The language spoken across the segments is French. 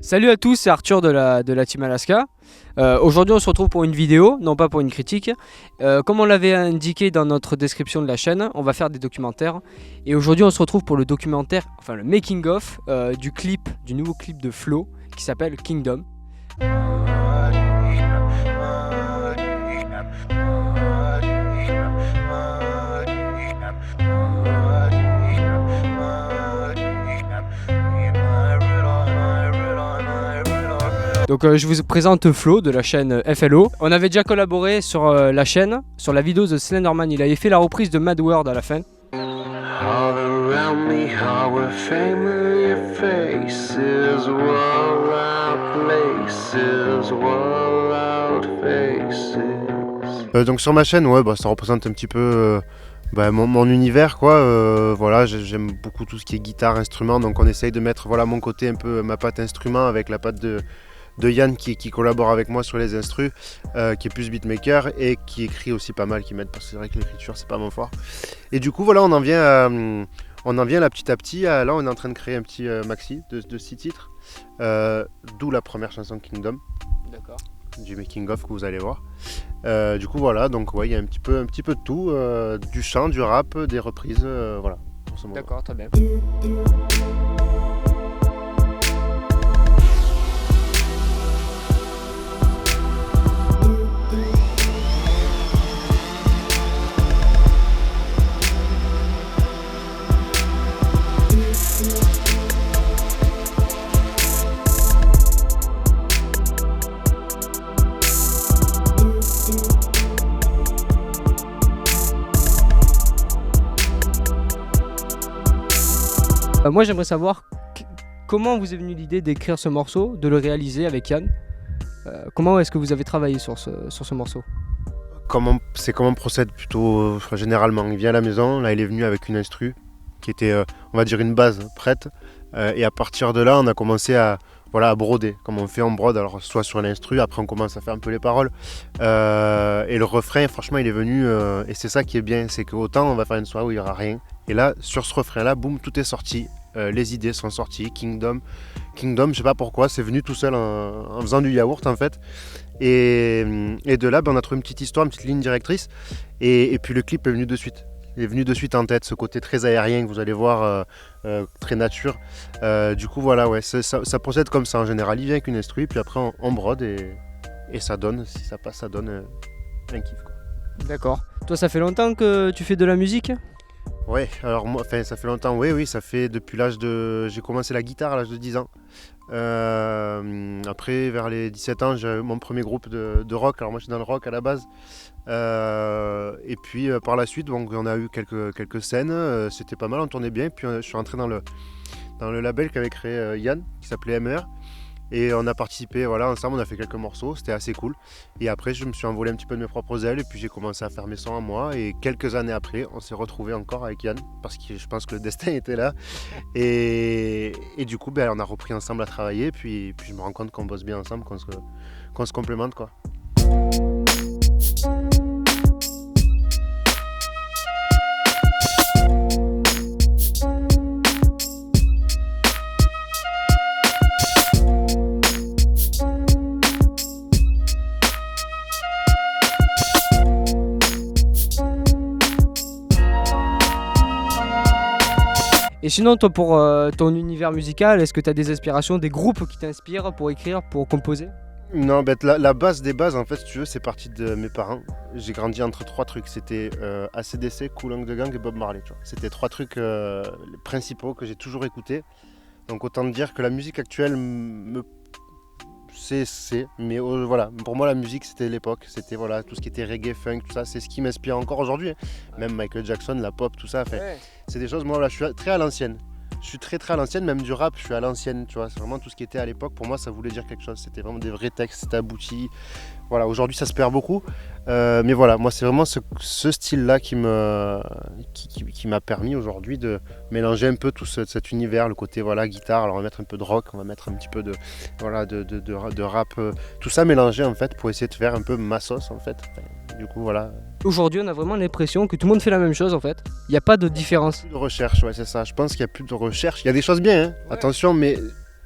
Salut à tous, c'est Arthur de la Team Alaska. Aujourd'hui on se retrouve pour une vidéo, non pas pour une critique. Comme on l'avait indiqué dans notre description de la chaîne, on va faire des documentaires. Et aujourd'hui on se retrouve pour le documentaire, enfin le making of du nouveau clip de Flo qui s'appelle Kingdom. Donc je vous présente Flo de la chaîne FLO. On avait déjà collaboré sur la chaîne, sur la vidéo de Slenderman. Il avait fait la reprise de Mad World à la fin. All around me are familiar faces, wall out places, wall out faces. Donc sur ma chaîne, ouais, ça représente un petit peu mon univers, quoi. Voilà, j'aime beaucoup tout ce qui est guitare, instrument, donc on essaye de mettre mon côté un peu, ma patte instrument avec la patte de Yann qui collabore avec moi sur les instrus, qui est plus beatmaker et qui écrit aussi pas mal, qui m'aide parce que c'est vrai que l'écriture c'est pas mon fort. Et du coup voilà, on en vient là petit à petit. Là on est en train de créer un petit maxi de 6 titres, d'où la première chanson Kingdom. D'accord. Du making of que vous allez voir. Du coup voilà, donc ouais, il y a un petit peu de tout, du chant, du rap, des reprises, voilà. D'accord, très bien. Moi j'aimerais savoir comment vous est venue l'idée d'écrire ce morceau, de le réaliser avec Yann. Comment est-ce que vous avez travaillé sur ce morceau? Comment on procède plutôt généralement. Il vient à la maison, là il est venu avec une instru qui était on va dire une base prête, et à partir de là on a commencé à broder, comme on fait en brode, alors soit sur l'instru, après on commence à faire un peu les paroles, et le refrain franchement il est venu, et c'est ça qui est bien, c'est qu'autant on va faire une soirée où il n'y aura rien, et là sur ce refrain là, boum, tout est sorti, les idées sont sorties, Kingdom, je sais pas pourquoi, c'est venu tout seul en faisant du yaourt en fait, et de là on a trouvé une petite histoire, une petite ligne directrice, et puis le clip est venu de suite. Il est venu de suite en tête, ce côté très aérien que vous allez voir, très nature. Du coup voilà, ouais, ça procède comme ça en général. Il vient avec une instru, puis après on brode et ça donne, si ça passe, ça donne un kiff, quoi. D'accord. Toi ça fait longtemps que tu fais de la musique? Ouais, alors moi, ça fait longtemps, oui, ça fait depuis j'ai commencé la guitare à l'âge de 10 ans. Après, vers les 17 ans, j'ai eu mon premier groupe de rock. Alors moi je suis dans le rock à la base. Et puis par la suite, donc, on a eu quelques scènes, c'était pas mal, on tournait bien. Et puis je suis rentré dans le label qu'avait créé Yann, qui s'appelait MER. Et on a participé, ensemble, on a fait quelques morceaux, c'était assez cool. Et après, je me suis envolé un petit peu de mes propres ailes, et puis j'ai commencé à faire mes sons à moi. Et quelques années après, on s'est retrouvés encore avec Yann, parce que je pense que le destin était là. Et du coup, on a repris ensemble à travailler, puis je me rends compte qu'on bosse bien ensemble, qu'on se complémente, quoi. Et sinon, toi, pour ton univers musical, est-ce que tu as des inspirations, des groupes qui t'inspirent pour écrire, pour composer? Non, la base des bases, en fait, si tu veux, c'est parti de mes parents. J'ai grandi entre 3 trucs. C'était AC/DC, Kool Herc the Gang et Bob Marley. C'était 3 trucs les principaux que j'ai toujours écoutés. Donc autant dire que la musique actuelle mais voilà, pour moi la musique c'était l'époque, c'était tout ce qui était reggae, funk, tout ça, c'est ce qui m'inspire encore aujourd'hui, hein. Même Michael Jackson, la pop, tout ça, Ouais. c'est des choses, moi là je suis très à l'ancienne. Je suis très à l'ancienne, même du rap, je suis à l'ancienne, tu vois, c'est vraiment tout ce qui était à l'époque, pour moi ça voulait dire quelque chose, c'était vraiment des vrais textes, c'était abouti. Voilà, aujourd'hui ça se perd beaucoup, mais voilà, moi c'est vraiment ce style-là qui m'a permis aujourd'hui de mélanger un peu tout cet univers, le côté guitare, alors on va mettre un peu de rock, on va mettre un petit peu de rap, tout ça mélangé en fait pour essayer de faire un peu ma sauce en fait. Du coup voilà. Aujourd'hui, on a vraiment l'impression que tout le monde fait la même chose en fait. Il n'y a pas de différence. Plus de recherche, ouais, c'est ça. Je pense qu'il n'y a plus de recherche. Il y a des choses bien, hein. Ouais. Attention, mais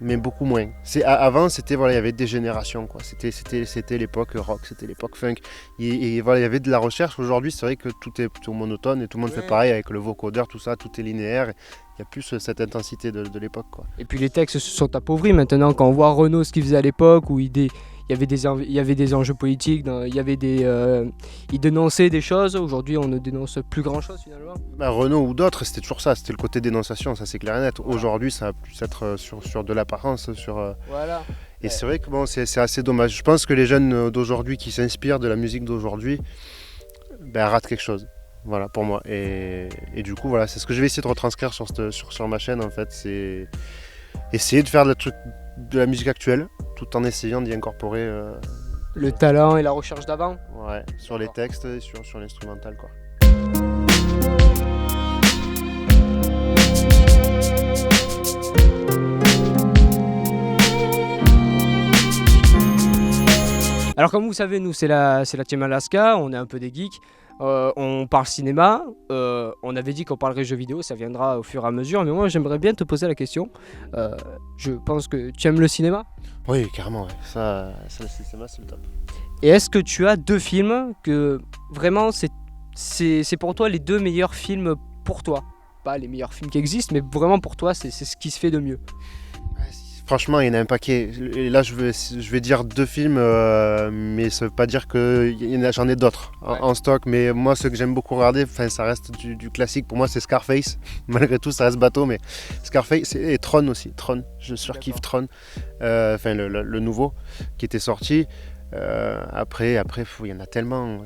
mais beaucoup moins. Avant, c'était voilà, il y avait des générations, quoi. C'était l'époque rock, c'était l'époque funk. Et voilà, il y avait de la recherche. Aujourd'hui, c'est vrai que tout est plutôt monotone et tout le monde fait pareil avec le vocodeur, tout ça, tout est linéaire. Il y a plus cette intensité de l'époque, quoi. Et puis les textes se sont appauvris maintenant. Quand on voit Renaud ce qu'il faisait à l'époque, où il y avait des enjeux politiques, il dénonçait des choses. Aujourd'hui, on ne dénonce plus grand-chose finalement. Bah, Renault ou d'autres, c'était toujours ça, c'était le côté dénonciation, ça c'est clair et net. Aujourd'hui, ça va plus être sur de l'apparence. Voilà. Et c'est vrai que bon, c'est assez dommage. Je pense que les jeunes d'aujourd'hui qui s'inspirent de la musique d'aujourd'hui ratent quelque chose. Voilà, pour moi. Et du coup, voilà, c'est ce que je vais essayer de retranscrire sur ma chaîne, en fait. C'est essayer de faire de la musique actuelle, tout en essayant d'y incorporer le talent et la recherche d'avant. Ouais, sur les textes et sur l'instrumental, quoi. Alors comme vous savez, nous c'est la Team Alaska, on est un peu des geeks, on parle cinéma, on avait dit qu'on parlerait jeux vidéo, ça viendra au fur et à mesure, mais moi j'aimerais bien te poser la question, je pense que tu aimes le cinéma ? Oui, carrément, ouais. Ça le cinéma c'est le top. Et est-ce que tu as deux films que vraiment c'est pour toi les deux meilleurs films pour toi ? Pas les meilleurs films qui existent, mais vraiment pour toi c'est ce qui se fait de mieux. Franchement, il y en a un paquet. Et là, je vais dire deux films, mais ça ne veut pas dire que j'en ai d'autres en stock. Mais moi, ce que j'aime beaucoup regarder, ça reste du classique. Pour moi, c'est Scarface. Malgré tout, ça reste bateau, mais Scarface et Tron aussi. Tron, je surkiffe Tron. Le nouveau qui était sorti. Après, il y en a tellement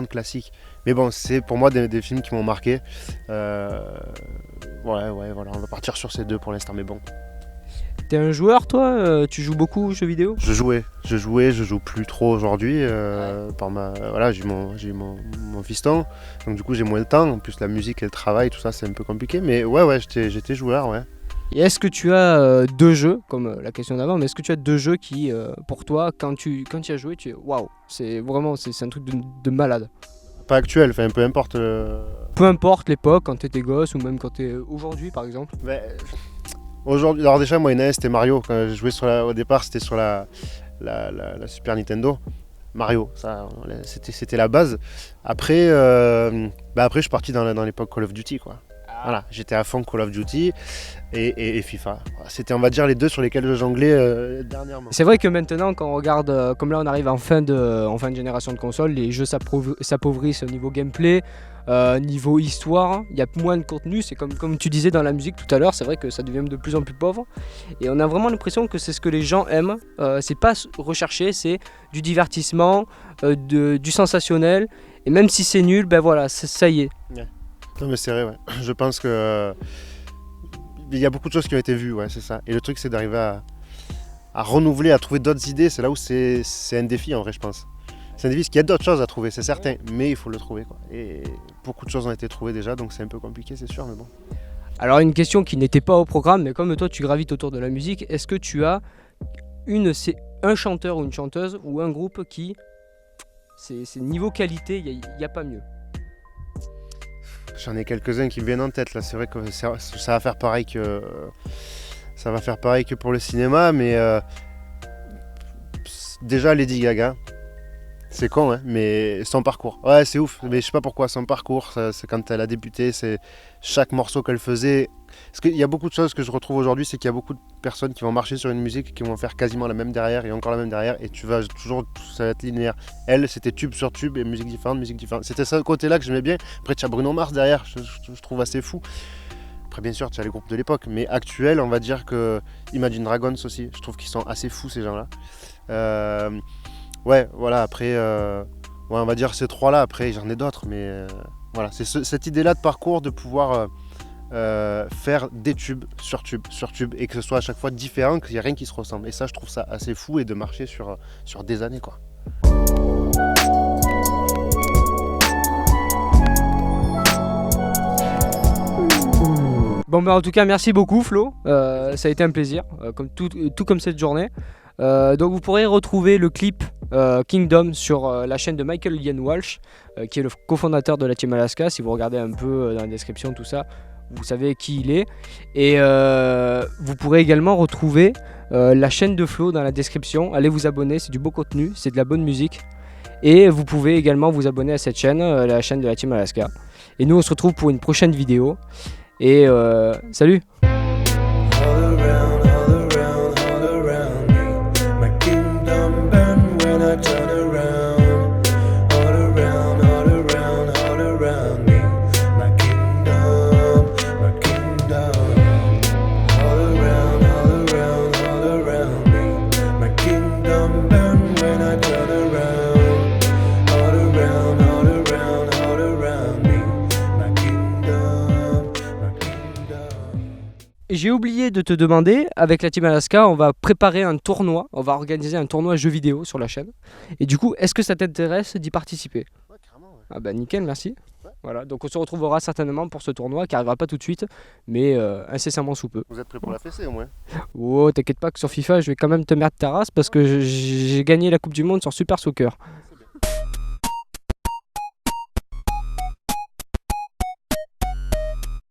de classiques. Mais bon, c'est pour moi des films qui m'ont marqué. Voilà, on va partir sur ces deux pour l'instant, mais bon. T'es un joueur toi, tu joues beaucoup aux jeux vidéo ? Je joue plus trop aujourd'hui. J'ai eu mon fiston, donc du coup j'ai moins le temps. En plus la musique et le travail, tout ça c'est un peu compliqué. Mais j'étais joueur, ouais. Et est-ce que tu as deux jeux, comme la question d'avant, mais est-ce que tu as deux jeux qui, pour toi, quand tu y as joué, tu es waouh, c'est un truc de malade. Pas actuel, peu importe. Peu importe l'époque, quand t'étais gosse ou même quand t'es aujourd'hui par exemple. Aujourd'hui, alors déjà moi NES c'était Mario. Quand je jouais au départ c'était sur la Super Nintendo. Mario, ça c'était la base. Après je suis parti dans l'époque Call of Duty, quoi. Voilà, j'étais à fond Call of Duty et FIFA. C'était, on va dire, les deux sur lesquels je jonglais dernièrement. C'est vrai que maintenant, quand on regarde, comme là on arrive en fin de génération de consoles, les jeux s'appauvrissent au niveau gameplay, niveau histoire, il y a moins de contenu. C'est comme tu disais dans la musique tout à l'heure, c'est vrai que ça devient de plus en plus pauvre. Et on a vraiment l'impression que c'est ce que les gens aiment. C'est pas recherché, c'est du divertissement, du sensationnel. Et même si c'est nul, ça y est. Ouais. Non mais c'est vrai, ouais. Je pense que il y a beaucoup de choses qui ont été vues, ouais, c'est ça. Et le truc c'est d'arriver à renouveler, à trouver d'autres idées. C'est là où c'est un défi en vrai, je pense. C'est un défi parce qu'il y a d'autres choses à trouver, c'est certain, mais il faut le trouver, quoi. Et beaucoup de choses ont été trouvées déjà, donc c'est un peu compliqué, c'est sûr, mais bon. Alors une question qui n'était pas au programme, mais comme toi tu gravites autour de la musique, est-ce que tu as un chanteur ou une chanteuse ou un groupe qui, c'est niveau qualité, il n'y a pas mieux? J'en ai quelques-uns qui me viennent en tête là. C'est vrai que ça va faire pareil que pour le cinéma, mais déjà Lady Gaga. C'est con, hein, mais son parcours. Ouais, c'est ouf, mais je sais pas pourquoi son parcours. C'est quand elle a débuté, c'est chaque morceau qu'elle faisait. Parce qu'il y a beaucoup de choses que je retrouve aujourd'hui, c'est qu'il y a beaucoup de personnes qui vont marcher sur une musique, qui vont faire quasiment la même derrière et encore la même derrière, et tu vas toujours, ça va être linéaire. Elle, c'était tube sur tube et musique différente. C'était ça, le côté-là que j'aimais bien. Après, tu as Bruno Mars derrière, je trouve assez fou. Après, bien sûr, tu as les groupes de l'époque, mais actuels, on va dire que Imagine Dragons aussi, je trouve qu'ils sont assez fous ces gens-là. Ouais, voilà, après, on va dire ces trois-là, après j'en ai d'autres, mais voilà, c'est cette idée-là de parcours, de pouvoir faire des tubes sur tube, et que ce soit à chaque fois différent, qu'il n'y a rien qui se ressemble. Et ça, je trouve ça assez fou, et de marcher sur des années, quoi. Bon, en tout cas, merci beaucoup Flo, ça a été un plaisir, comme tout comme cette journée. Donc vous pourrez retrouver le clip Kingdom sur la chaîne de Michael Ian Walsh, qui est le cofondateur de la Team Alaska. Si vous regardez un peu dans la description tout ça, vous savez qui il est. Et vous pourrez également retrouver la chaîne de Flo dans la description. Allez vous abonner, c'est du beau contenu, c'est de la bonne musique. Et vous pouvez également vous abonner à cette chaîne, la chaîne de la Team Alaska. Et nous on se retrouve pour une prochaine vidéo. Et salut! J'ai oublié de te demander, avec la Team Alaska, on va préparer un tournoi, on va organiser un tournoi jeux vidéo sur la chaîne. Et du coup, est-ce que ça t'intéresse d'y participer? Ouais, carrément. Ouais. Ah bah nickel, merci. Ouais. Voilà, donc on se retrouvera certainement pour ce tournoi qui arrivera pas tout de suite, mais incessamment sous peu. Vous êtes prêts pour la fessée au moins? Oh, t'inquiète pas que sur FIFA, je vais quand même te mettre ta race parce que j'ai gagné la Coupe du Monde sur Super Soccer.